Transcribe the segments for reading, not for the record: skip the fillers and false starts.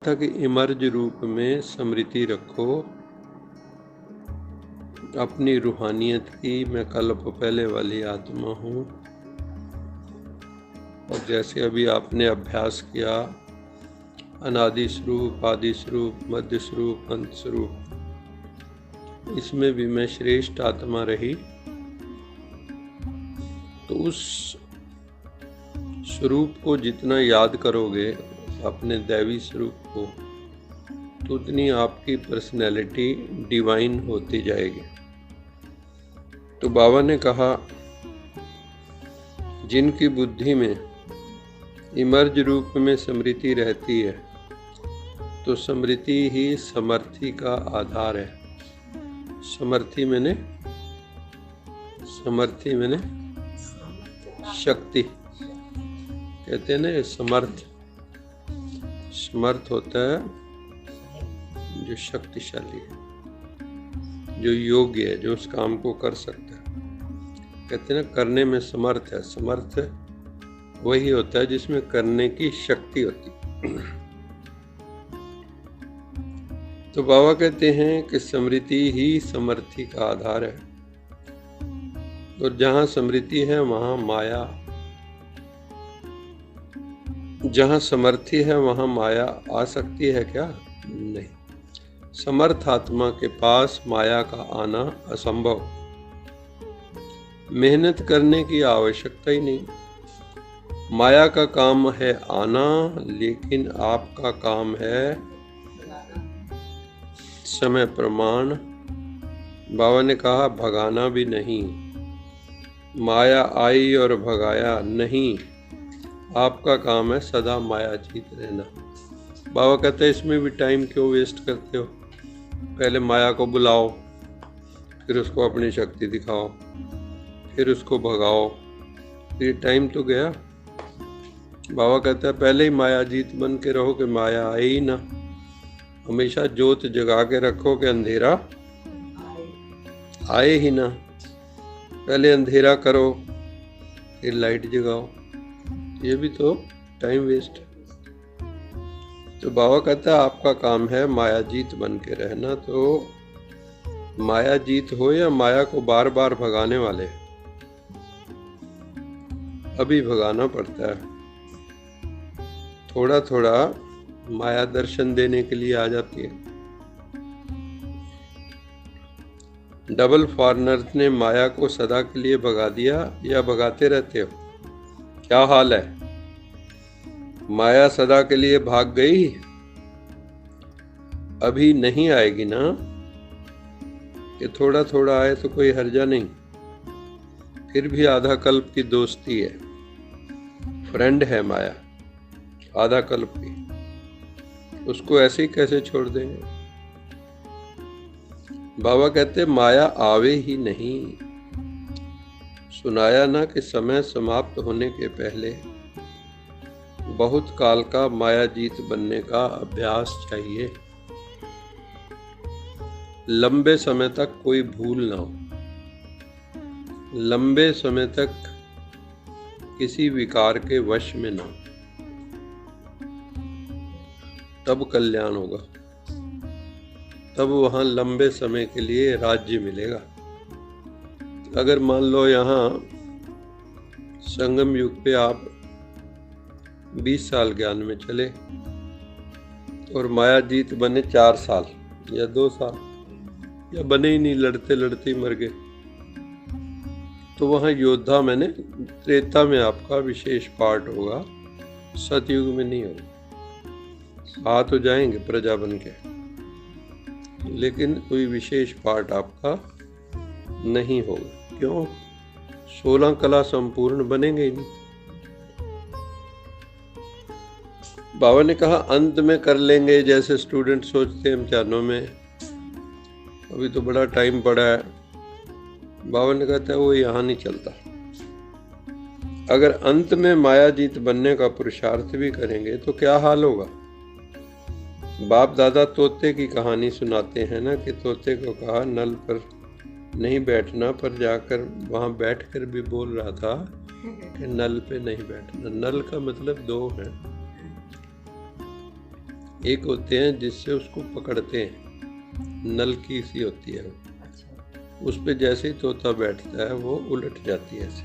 था कि इमर्ज रूप में स्मृति रखो अपनी रूहानियत की। मैं कल्प पहले वाली आत्मा हूँ। और जैसे अभी आपने अभ्यास किया अनादि स्वरूप, आदि स्वरूप, मध्य स्वरूप, अंत स्वरूप, इसमें भी मैं श्रेष्ठ आत्मा रही। तो उस स्वरूप को जितना याद करोगे, अपने दैवी स्वरूप को, तो उतनी आपकी पर्सनैलिटी डिवाइन होती जाएगी। तो बाबा ने कहा जिनकी बुद्धि में इमर्ज रूप में स्मृति रहती है, तो स्मृति ही समर्थि का आधार है। समर्थि मैंने शक्ति कहते हैं ना। समर्थ होता है जो शक्तिशाली है, जो योग्य है, जो उस काम को कर सकता है। कहते हैं ना करने में समर्थ है। समर्थ वही होता है जिसमें करने की शक्ति होती है। तो बाबा कहते हैं कि स्मृति ही समर्थि का आधार है। और जहाँ स्मृति है वहाँ माया, जहाँ समर्थी है वहाँ माया आ सकती है क्या? नहीं। समर्थ आत्मा के पास माया का आना असंभव। मेहनत करने की आवश्यकता ही नहीं। माया का काम है आना, लेकिन आपका काम है समय प्रमाण। बाबा ने कहा भगाना भी नहीं। माया आई और भगाया नहीं, आपका काम है सदा माया जीत रहना। बाबा कहते हैं इसमें भी टाइम क्यों वेस्ट करते हो? पहले माया को बुलाओ, फिर उसको अपनी शक्ति दिखाओ, फिर उसको भगाओ। ये टाइम तो गया। बाबा कहता है पहले ही माया जीत बन के रहो कि माया आए ही ना। हमेशा जोत जगा के रखो कि अंधेरा आए ही ना। पहले अंधेरा करो, फिर लाइट जगाओ। ये भी तो टाइम वेस्ट है। तो बाबा कहता है आपका काम है माया जीत बन के रहना। तो माया जीत हो या माया को बार बार भगाने वाले, अभी भगाना पड़ता है। थोड़ा थोड़ा माया दर्शन देने के लिए आ जाती है। डबल फॉरनर्स ने माया को सदा के लिए भगा दिया या भगाते रहते हो? क्या हाल है? माया सदा के लिए भाग गई? अभी नहीं आएगी ना। कि थोड़ा थोड़ा आए तो कोई हर्जा नहीं। फिर भी आधा कल्प की दोस्ती है, फ्रेंड है माया आधा कल्प की। उसको ऐसे ही कैसे छोड़ देंगे? बाबा कहते माया आवे ही नहीं। सुनाया ना कि समय समाप्त होने के पहले बहुत काल का माया जीत बनने का अभ्यास चाहिए। लंबे समय तक कोई भूल ना हो, लंबे समय तक किसी विकार के वश में ना हो, तब कल्याण होगा। तब वहाँ लंबे समय के लिए राज्य मिलेगा। अगर मान लो यहाँ संगम युग पे आप 20 साल ज्ञान में चले और माया जीत बने 4 साल या 2 साल, या बने ही नहीं, लड़ते लड़ते मर गए, तो वहाँ योद्धा मैंने त्रेता में आपका विशेष पार्ट होगा, सतयुग में नहीं होगा। आ तो जाएंगे प्रजा बन के, लेकिन कोई विशेष पार्ट आपका नहीं होगा। क्यों? 16 कला संपूर्ण बनेंगे ही नहीं। बाबा ने कहा अंत में कर लेंगे, जैसे स्टूडेंट सोचते हैं इम्तिहानों में, अभी तो बड़ा टाइम पड़ा है। बाबा ने कहता है वो यहाँ नहीं चलता। अगर अंत में माया जीत बनने का पुरुषार्थ भी करेंगे तो क्या हाल होगा? बाप दादा तोते की कहानी सुनाते हैं ना, कि तोते को कहा नल पर नहीं बैठना, पर जाकर वहाँ बैठकर भी बोल रहा था कि नल पे नहीं बैठना। नल का मतलब 2 है। एक होते हैं जिससे उसको पकड़ते हैं, नल की सी होती है वो, उस पे जैसे ही तोता बैठता है वो उलट जाती है ऐसे,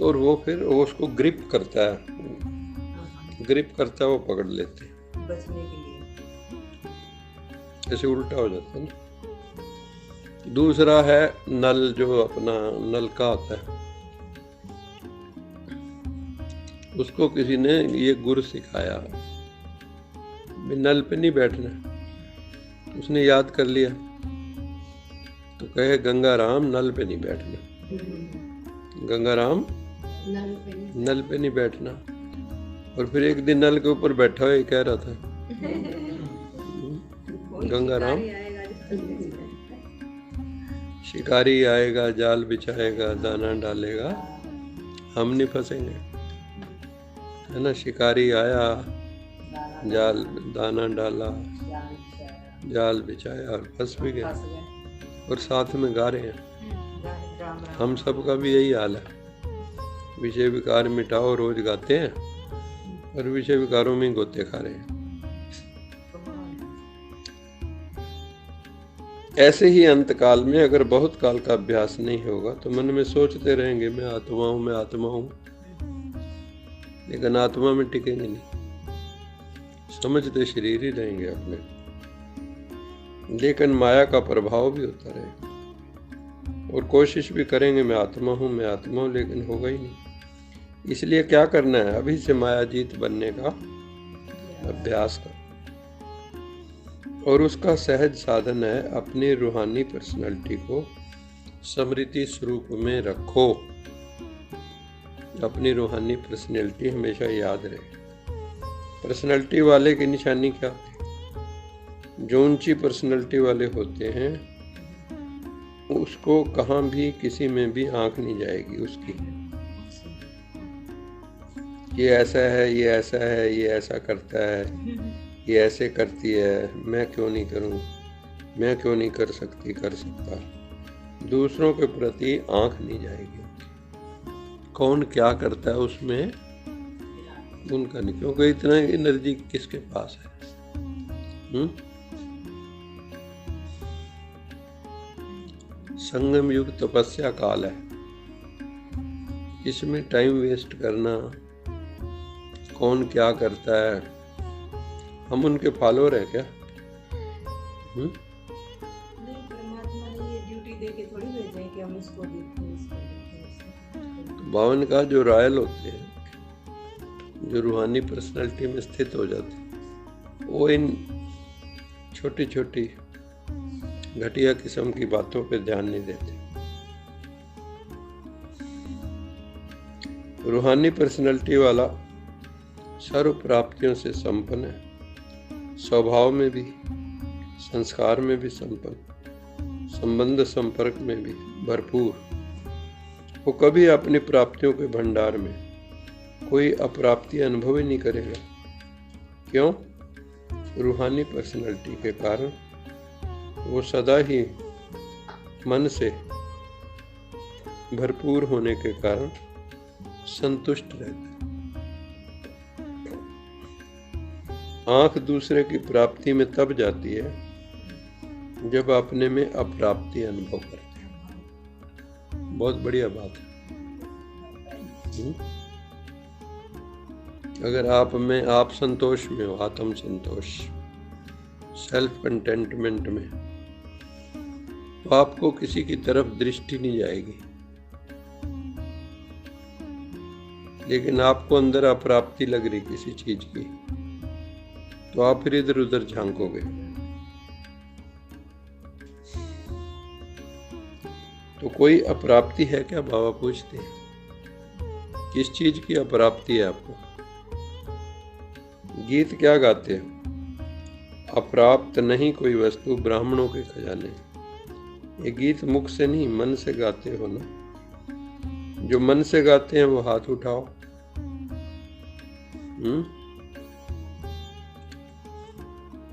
और वो फिर वो उसको ग्रिप करता है, वो पकड़ लेते हैं बचने के लिए, ऐसे उल्टा हो जाता है ना। दूसरा है नल, जो अपना नल का होता है, उसको किसी ने ये गुर सिखाया, नल पे नहीं बैठना, उसने याद कर लिया तो कहे गंगाराम नल पे नहीं बैठना, गंगाराम नल पे नहीं बैठना। और फिर एक दिन नल के ऊपर बैठा हुआ कह रहा था गंगाराम शिकारी आएगा, जाल बिछाएगा, दाना डालेगा, हम नहीं फंसेंगे, है ना। शिकारी आया, जाल दाना डाला, जाल बिछाया और फंस भी गया, और साथ में गा रहे हैं। हम सब का भी यही हाल है, विषय विकार मिटाओ रोज गाते हैं और विषय विकारों में गोते खा रहे हैं। ऐसे ही अंतकाल में अगर बहुत काल का अभ्यास नहीं होगा तो मन में सोचते रहेंगे मैं आत्मा हूं, मैं आत्मा हूं, लेकिन आत्मा में टिकेंगे नहीं, समझते शरीर ही रहेंगे अपने, लेकिन माया का प्रभाव भी होता रहेगा, और कोशिश भी करेंगे मैं आत्मा हूं, मैं आत्मा हूं, लेकिन होगा ही नहीं। इसलिए क्या करना है, अभी से मायाजीत बनने का अभ्यास कर, और उसका सहज साधन है अपनी रूहानी पर्सनालिटी को स्मृति स्वरूप में रखो। अपनी रूहानी पर्सनालिटी हमेशा याद रहे। पर्सनालिटी वाले की निशानी क्या होती है? जो ऊंची पर्सनालिटी वाले होते हैं उसको कहाँ भी किसी में भी आंख नहीं जाएगी उसकी, ये ऐसा है, ये ऐसा है, ये ऐसा करता है, ये ऐसे करती है, मैं क्यों नहीं करूं, मैं क्यों नहीं कर सकती, कर सकता। दूसरों के प्रति आंख नहीं जाएगी, कौन क्या करता है उसमें उनका नहीं, क्योंकि इतना एनर्जी किसके पास है। संगम युग तपस्या काल है, इसमें टाइम वेस्ट करना, कौन क्या करता है, हम उनके फॉलोअर हैं क्या? नहीं, परमात्मा ने ये ड्यूटी दे के थोड़ी भेजा है कि हम इसको देखें, इसको देखें। तो बावन का जो रॉयल होते हैं, जो रूहानी पर्सनालिटी में स्थित हो जाते हैं, वो इन छोटी छोटी घटिया किस्म की बातों पे ध्यान नहीं देते। रूहानी पर्सनालिटी वाला सर्व प्राप्तियों से संपन्न है, स्वभाव में भी, संस्कार में भी संपन्न, संबंध संपर्क में भी भरपूर। वो कभी अपनी प्राप्तियों के भंडार में कोई अप्राप्ति अनुभव ही नहीं करेगा। क्यों? रूहानी पर्सनालिटी के कारण वो सदा ही मन से भरपूर होने के कारण संतुष्ट रहता है। आंख दूसरे की प्राप्ति में तब जाती है जब अपने में अप्राप्ति अनुभव करते हैं। बहुत बढ़िया बात है। अगर आप में आप संतोष में हो, आत्म संतोष, सेल्फ कंटेंटमेंट में, तो आपको किसी की तरफ दृष्टि नहीं जाएगी। लेकिन आपको अंदर अप्राप्ति लग रही किसी चीज की, तो आप फिर इधर उधर झांकोगे। तो कोई अप्राप्ति है क्या? बाबा पूछते हैं, किस चीज की अप्राप्ति है आपको? गीत क्या गाते हैं? अप्राप्त नहीं कोई वस्तु ब्राह्मणों के खजाने। ये गीत मुख से नहीं, मन से गाते हो ना। जो मन से गाते हैं वो हाथ उठाओ।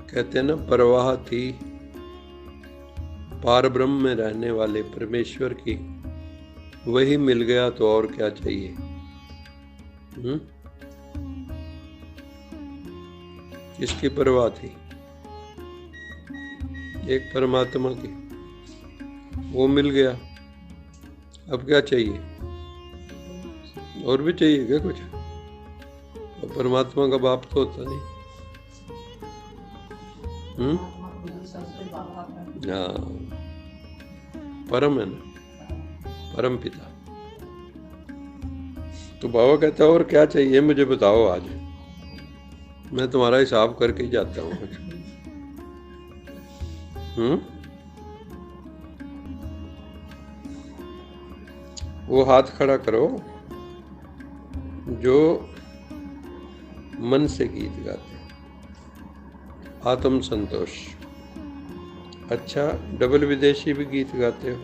कहते हैं ना, परवाह थी पार ब्रह्म में रहने वाले परमेश्वर की, वही मिल गया तो और क्या चाहिए। किसकी परवाह थी? एक परमात्मा की। वो मिल गया, अब क्या चाहिए? और भी चाहिए क्या कुछ? तो परमात्मा का बाप तो होता नहीं। हाँ, परम है ना, परम पिता। तो बाबा कहता है और क्या चाहिए मुझे बताओ, आज मैं तुम्हारा हिसाब करके ही जाता हूँ। वो हाथ खड़ा करो जो मन से गीत गाते, आत्म संतोष। अच्छा, डबल विदेशी भी गीत गाते हो?